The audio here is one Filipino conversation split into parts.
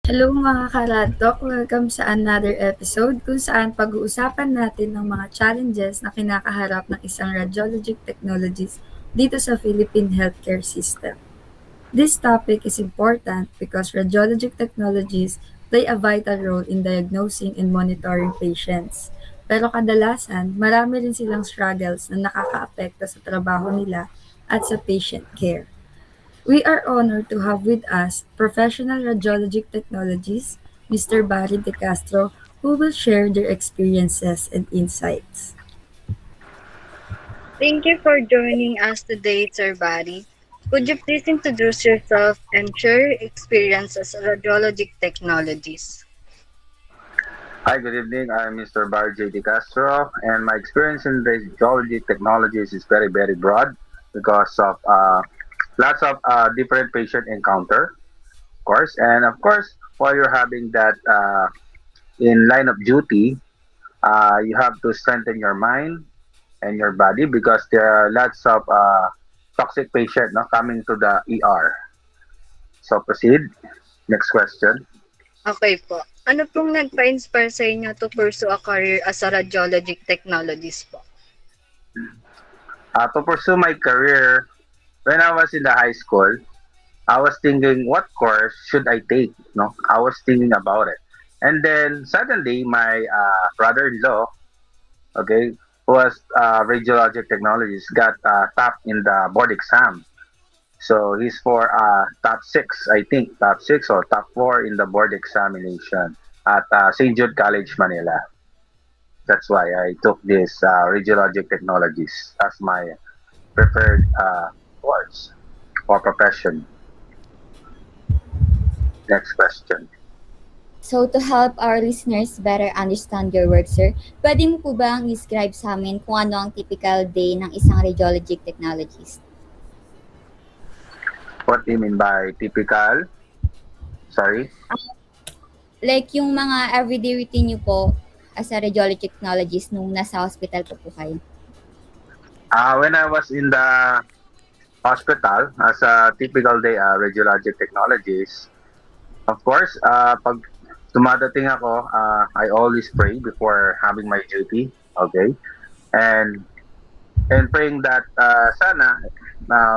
Hello mga karadok! Welcome sa another episode kung saan pag-uusapan natin ng mga challenges na kinakaharap ng isang radiologic technologies dito sa Philippine healthcare system. This topic is important because radiologic technologies play a vital role in diagnosing and monitoring patients. Pero kadalasan, marami rin silang struggles na nakakaapekto sa trabaho nila at sa patient care. We are honored to have with us professional radiologic technologies, Mr. Barry De Castro, who will share their experiences and insights. Thank you for joining us today, Sir Barry. Could you please introduce yourself and share your experience as a radiologic technologist? Hi, good evening. I'm Mr. Bar J.D. Castro, and my experience in radiology technologies is very, very broad because of lots of different patient encounter, of course. And of course, while you're having that in line of duty, you have to strengthen your mind and your body because there are lots of toxic patient no, coming to the ER. So proceed. Next question. Okay po. Ano pong nagpa-inspire sa inyo to pursue a career as a radiologic technologist po? To pursue my career, when I was in the high school, I was thinking, what course should I take? No, I was thinking about it, and then suddenly my brother-in-law, okay, who was radiologic technologist, got top in the board exam. So he's for top six, I think, top six or top four in the board examination at St. Jude College, Manila. That's why I took this radiologic technologies as my preferred course or profession. Next question. So to help our listeners better understand your work, sir, pwede mo po bang describe sa amin kung ano ang typical day ng isang radiologic technologist? What do you mean by typical? Sorry? Like yung mga everyday routine niyo po as a radiologic technologist nung nasa hospital po kayo. When I was in the hospital as a typical day radiologic technologist, of course, pag dumadating ako, I always pray before having my duty. Okay? And praying that sana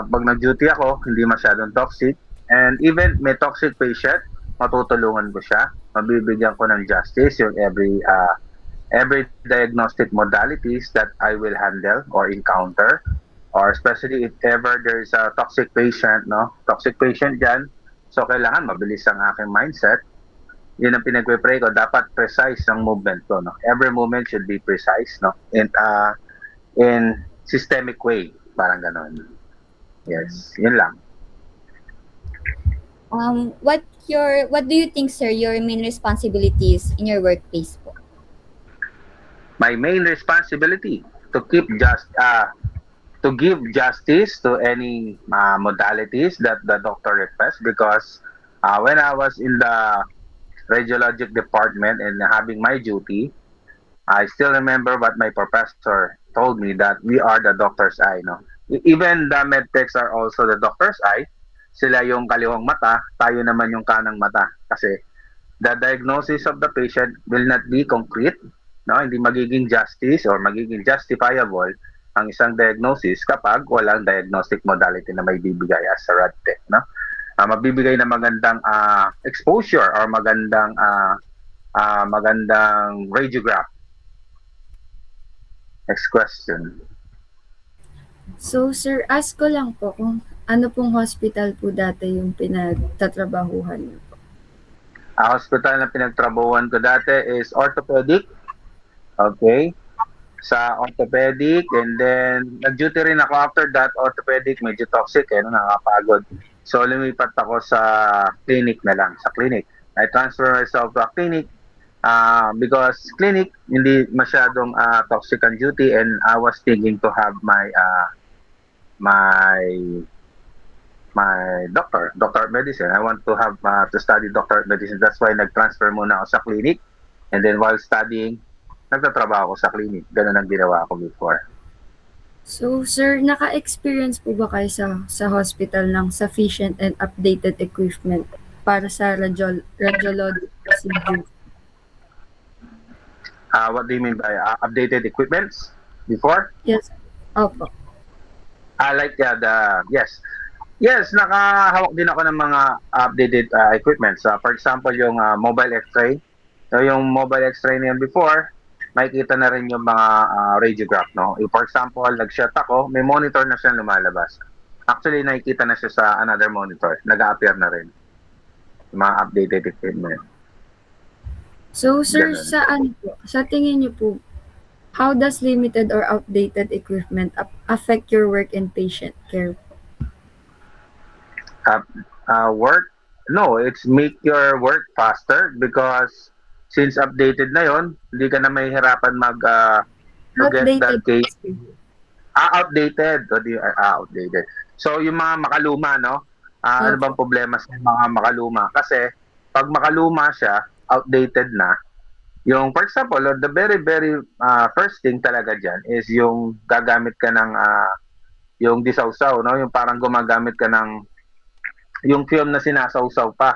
pag nag-duty ako, hindi masyadong toxic. And even may toxic patient, matutulungan ko siya. Mabibigyan ko ng justice yung every diagnostic modalities that I will handle or encounter, or especially if ever there is a toxic patient, no? Toxic patient dyan, so kailangan mabilis ang aking mindset. Yun ang pinagpe-pray ko, dapat precise ang movement ko, no? Every movement should be precise, no? In systemic way, parang ganon. Yes, yun lang. What do you think, sir, your main responsibilities in your workplace po? My main responsibility to to give justice to any modalities that the doctor requests, because when I was in the radiologic department and having my duty, I still remember what my professor told me, that we are the doctor's eye. No, even the medtechs are also the doctor's eye. Sila yung kaliwang mata, tayo naman yung kanang mata. Kasi the diagnosis of the patient will not be concrete, no? Hindi magiging justice or magiging justifiable ang isang diagnosis kapag walang diagnostic modality na may bibigay as a rad tech, no? Mabibigay na magandang exposure or magandang radiograph. Next question. So, Sir, ask ko lang po kung ano pong hospital po dati yung pinagtatrabahuhan niyo po. Hospital na pinagtrabahuan ko dati is orthopedic. Okay. Sa orthopedic, and then nag-duty rin ako after that. Orthopedic, medyo toxic, no? Nakakapagod. So, lumipat ako sa clinic na lang. Sa clinic. I transfer myself to a clinic because clinic, hindi masyadong toxic ang duty, and I was thinking to have my doctor of medicine. I want to have to study doctor of medicine. That's why nag-transfer muna ako sa clinic, and then while studying, nagtatrabaho ako sa clinic. Ganun ang ginawa ko before. So, Sir, naka-experience po ba kayo sa hospital ng sufficient and updated equipment para sa radiologic procedure? What do you mean by updated equipments before? Yes. Opo. Yes, nakahawak din ako ng mga updated equipments. For example, yung mobile X-ray. So, yung mobile X-ray na yan before, makikita na rin yung mga radiograph, no? For example, nag-shot ako, may monitor na siya lumalabas. Actually, nakikita na siya sa another monitor. Nag-a-appear na rin. Yung mga updated equipment. So, sir, Ganun. sa tingin niyo po, how does limited or outdated equipment affect your work and patient care? Work? No, it's make your work faster because since updated na yon, hindi ka na mahihirapan to get that Outdated. case. Outdated. Outdated. So, yung mga makaluma, no? Ano bang problema sa mga makaluma? Kasi, pag makaluma siya, outdated na, yung, for example, the very, very first thing talaga dyan is yung gagamit ka ng yung disawsaw, no? Yung parang gumagamit ka ng yung film na sinasawsaw pa.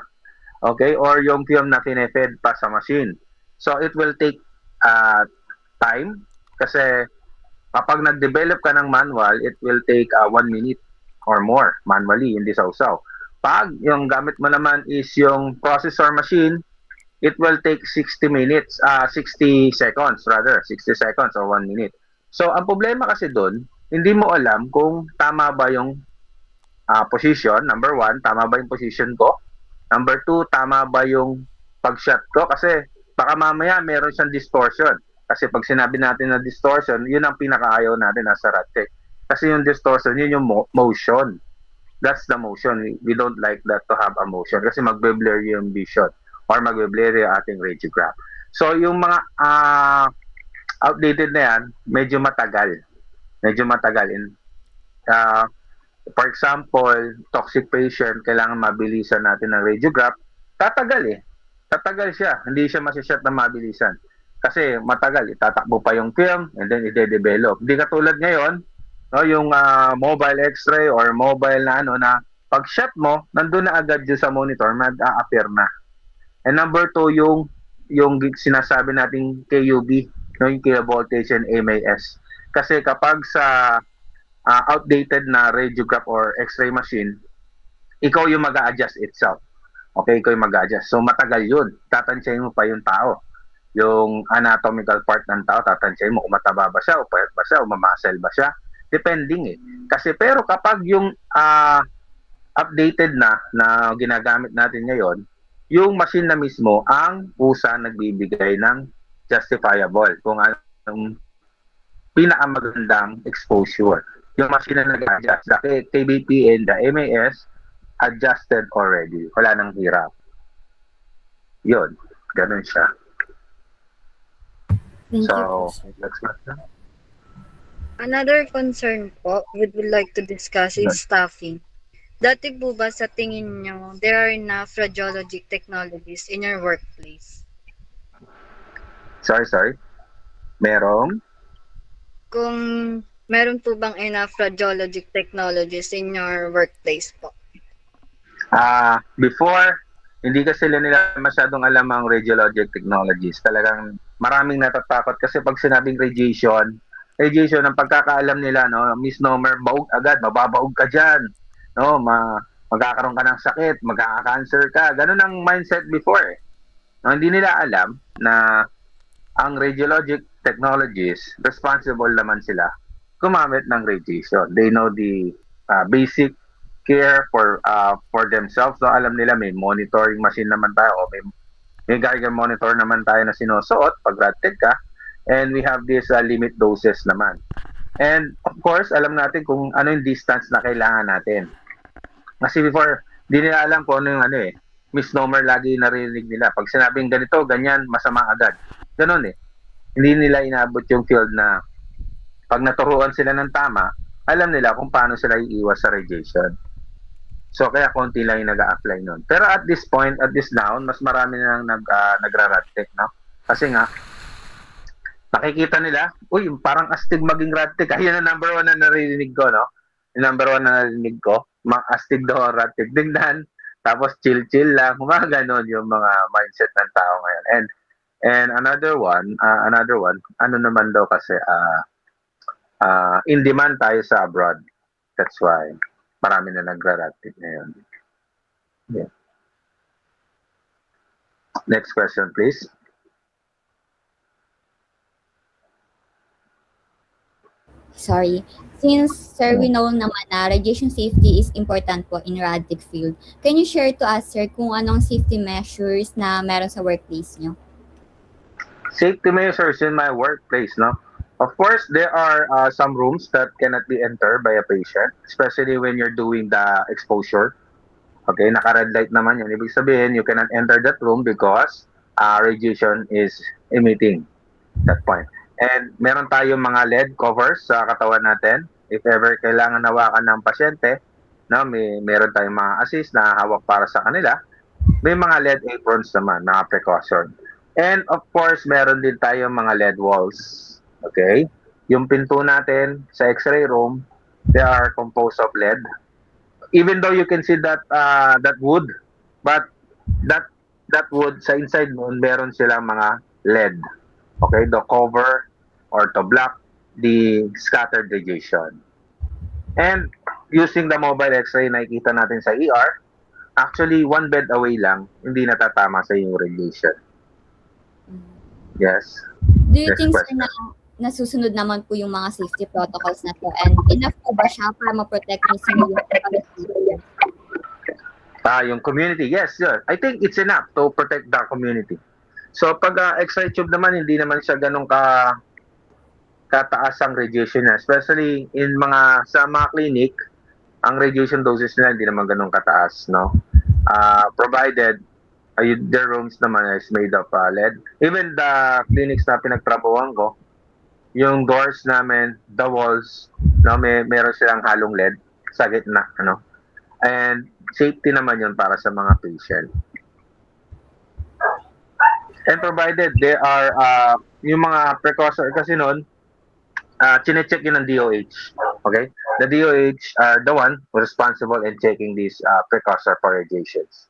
Okay? Or yung film na tinefed pa sa machine. So, it will take time kasi kapag nag-develop ka ng manual, it will take 1 minute or more manually, hindi sausaw. Pag yung gamit mo naman is yung processor machine, it will take 60 seconds rather, 60 seconds or 1 minute. So, ang problema kasi doon, hindi mo alam kung tama ba yung position. Number 1, tama ba yung position ko? Number 2, tama ba yung pag-shot ko? Kasi baka mamaya meron siyang distortion. Kasi pag sinabi natin na distortion, yun ang pinakaayaw natin sa RadTech. Kasi yung distortion, yun yung motion. That's the motion. We don't like that to have a motion kasi magbe-blur yung vision or magbe-blur yung ating radiograph. So yung mga outdated na yan, medyo matagal. Medyo matagal. For example, toxic patient, kailangan mabilisan natin ng radiograph, tatagal eh. Tatagal siya. Hindi siya masishot na mabilisan. Kasi matagal, itatakbo pa yung film and then ide-develop. Hindi katulad ngayon, no, yung mobile X-ray or mobile na na pag shot mo, nandun na agad dyan sa monitor, mag-a-appear na. And number 2, yung sinasabi nating KUB, no, yung kilovoltage and MAS. Kasi kapag sa outdated na radiograph or X-ray machine, ikaw yung mag-a-adjust itself. Okay, ikaw yung mag-a-adjust. So matagal yun. Tatansyahin mo pa yung tao. Yung anatomical part ng tao, tatansyahin mo kung mataba ba siya, o payat ba siya, o mamuscle ba siya. Depending eh. Kasi pero kapag yung updated na ginagamit natin ngayon, yung machine na mismo ang usa nagbibigay ng justifiable kung anong pinakamagandang exposure. Yung machine na nag-adjust, the KBP and the MAS adjusted already. Wala nang hirap. Yun. Ganun siya. Thank you So, po, sir. that's what. Another concern po we would like to discuss is staffing. Dati po ba sa tingin nyo, there are enough radiologic technologies in your workplace? Sorry. Merong? Kung meron po bang enough radiologic technologies in your workplace po? Before, hindi kasi nila masyadong alam ang radiologic technologies. Talagang maraming natatakot kasi pag sinabing radiation, ang pagkakaalam nila, no, misnomer, baog agad, mababaog ka dyan, no, magkakaroon ka ng sakit, magkaka-cancer ka. Ganun ang mindset before eh. No, hindi nila alam na ang radiologic technologies, responsible naman sila gumamit ng radiation. They know the basic care for themselves. So alam nila may monitoring machine naman tayo o may Geiger monitor naman tayo na sinusuot pag RadTech ka, and we have this limit doses naman. And of course, alam natin kung ano yung distance na kailangan natin. Kasi before, di nila alam kung ano yung misnomer lagi narinig nila. Pag sinabing ganito, ganyan, masama agad. Ganun eh. Hindi nila inaabot yung field na pag naturuan sila ng tama, alam nila kung paano sila iiwas sa radiation. So, kaya konti lang yung nag-a-apply nun. Pero at this point, at this now, mas marami na nagra-RadTech, no? Kasi nga, nakikita nila, uy, parang astig maging RadTech. Ayun ang number 1 na narinig ko, no? Yung number 1 na narinig ko, astig daw ang RadTech. Tingnan, tapos chill-chill lang, mga ganon yung mga mindset ng tao ngayon. And another one, ano naman daw kasi, in demand tayo sa abroad. That's why marami na nagra-rapid ngayon. Yeah. Next question, please. Sorry. Since, sir, we know naman na radiation safety is important po in radic field, can you share to us, sir, kung anong safety measures na meron sa workplace nyo? Safety measures in my workplace, no? Of course, there are some rooms that cannot be entered by a patient, especially when you're doing the exposure. Okay, naka-red light naman yun. Ibig sabihin, you cannot enter that room because radiation is emitting that point. And meron tayong mga LED covers sa katawan natin. If ever kailangan hawakan ng pasyente, no, meron tayong mga assist na hawak para sa kanila. May mga LED aprons naman, mga precaution. And of course, meron din tayong mga LED walls. Okay? Yung pinto natin sa X-ray room, they are composed of LED. Even though you can see that wood, but that wood sa inside noon, meron silang mga LED. Okay, to cover or to block the scattered radiation. And using the mobile X-ray, nakikita natin sa ER, actually one bed away lang, hindi natatama sa yung radiation. Yes. Do you Next think, sir, question. na nasusunod naman po yung mga safety protocols na to? And enough po ba siya para ma-protect mismo yung community? Yung community, yes, yes. I think it's enough to protect the community. So pag X-ray tube naman, hindi naman siya ganun kataas ang radiation niya. Especially sa mga clinic, ang radiation doses nila hindi naman ganun kataas, no? Provided their rooms naman is made of LED. Even the clinics na pinagtrabahuan ko, yung doors namin, the walls, no, meron silang halong LED sa gitna, ano? And safety naman yun para sa mga patient. And provided there are yung mga precaution kasi noon, chine-check yun ng DOH. Okay? The DOH are the one responsible in checking these precursor for radiations.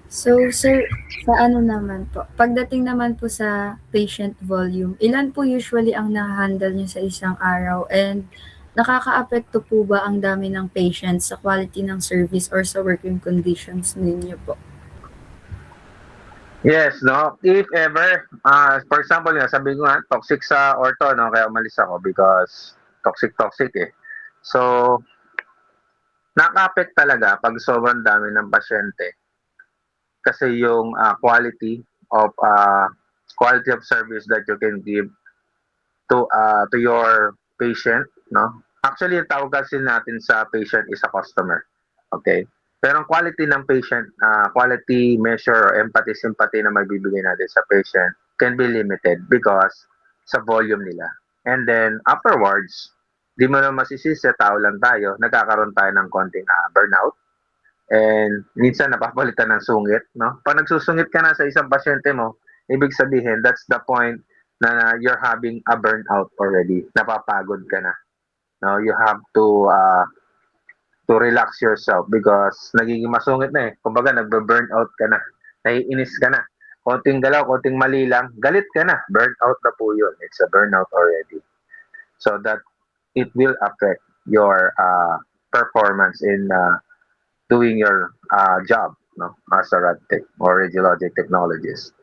So, sir, sa ano naman po, pagdating naman po sa patient volume, ilan po usually ang na-handle niyo sa isang araw? And nakaka-apekto po ba ang dami ng patients sa quality ng service or sa working conditions ninyo po? Yes, no? If ever, for example, sabi ko nga, toxic sa ortho, no? Kaya umalis ako because toxic eh. So, naka-affect talaga pag sobrang dami ng pasyente. Kasi yung quality of service that you can give to your patient, no? Actually, yung tawag kasi natin sa patient is a customer. Okay? Pero ang quality ng patient, quality measure or empathy, sympathy na magbibigay natin sa patient can be limited because sa volume nila. And then afterwards, di mo na masisisi, tao lang tayo, nagkakaroon tayo ng konting burnout. And minsan napapalitan ng sungit, no? Pag nagsusungit ka na sa isang pasyente mo, ibig sabihin, that's the point na you're having a burnout already. Napapagod ka na. No, you have to relax yourself because nagiging masungit na eh. Kumbaga, nagbe-burnout ka na. Naiinis ka na. Konting galaw, konting mali lang, galit ka na. Burnout na po yun. It's a burnout already. So that it will affect your performance in doing your job, no, as a RadTech or radiologic technologist.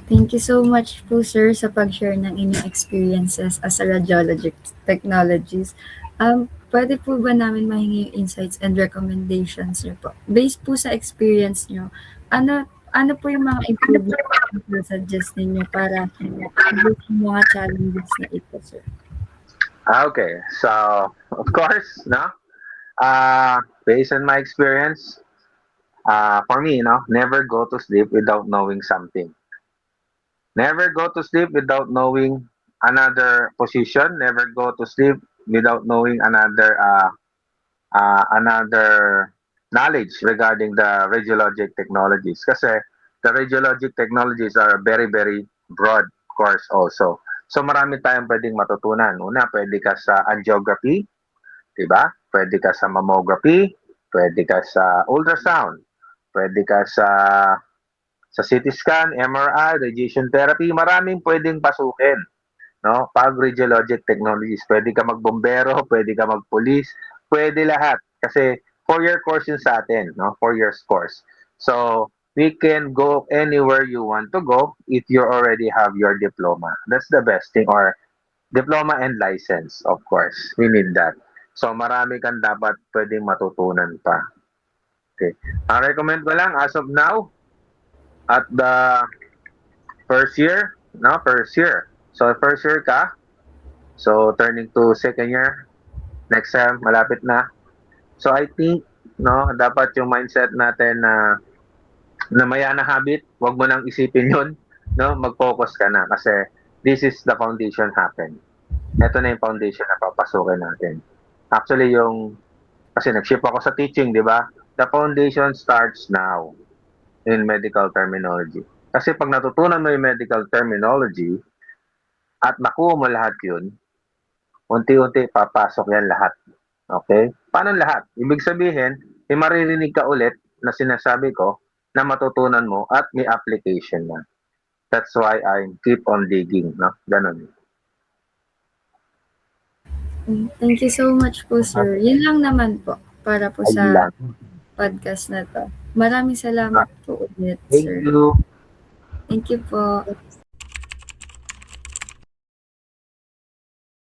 Thank you so much po, sir, sa pag-share ng inyong experiences as a radiologic technologist. Pwede po ba namin mahingi yung insights and recommendations niyo po? Based po sa experience niyo, ano po yung mga improvements na suggest ninyo para i-reduce yung mga challenges na ito, sir? Okay, so of course, no, based on my experience, for me, no, never go to sleep without knowing something. Never go to sleep without knowing another position. Never go to sleep without knowing another knowledge regarding the radiologic technologies. Kasi the radiologic technologies are very, very broad course also. So marami tayong pwedeng matutunan. Una, pwede ka sa angiography, diba? Pwede ka sa mammography, pwede ka sa ultrasound, pwede ka sa CT scan, MRI, radiation therapy, maraming pwedeng pasukin, no? Pag radiologic technologies, pwede ka magbombero, pwede ka magpulis, pwede lahat kasi 4-year course yun sa atin, no? 4 years course. So, we can go anywhere you want to go if you already have your diploma. That's the best thing, or diploma and license, of course. We need that. So, marami kang dapat pwedeng matutunan pa. Okay. Ang recommend ko lang as of now, at the first year, no? First year. So, first year ka. So, turning to second year. Next sem, malapit na. So, I think, no, dapat yung mindset natin na maya na habit, wag mo nang isipin yun, no? Mag-focus ka na kasi this is the foundation happen. Ito na yung foundation na papasukin natin. Actually, kasi nag-ship ako sa teaching, di ba? The foundation starts now in medical terminology. Kasi pag natutunan mo yung medical terminology at nakuha mo lahat yun, unti-unti papasok yan lahat. Okay? Paano lahat? Ibig sabihin, may maririnig ka ulit na sinasabi ko na matutunan mo at may application na. That's why I keep on digging. No? Ganun. Thank you so much po, sir. Yun lang naman po para po Ayun sa lang. podcast na to. Maraming salamat po ulit, Thank sir. you. Thank you po.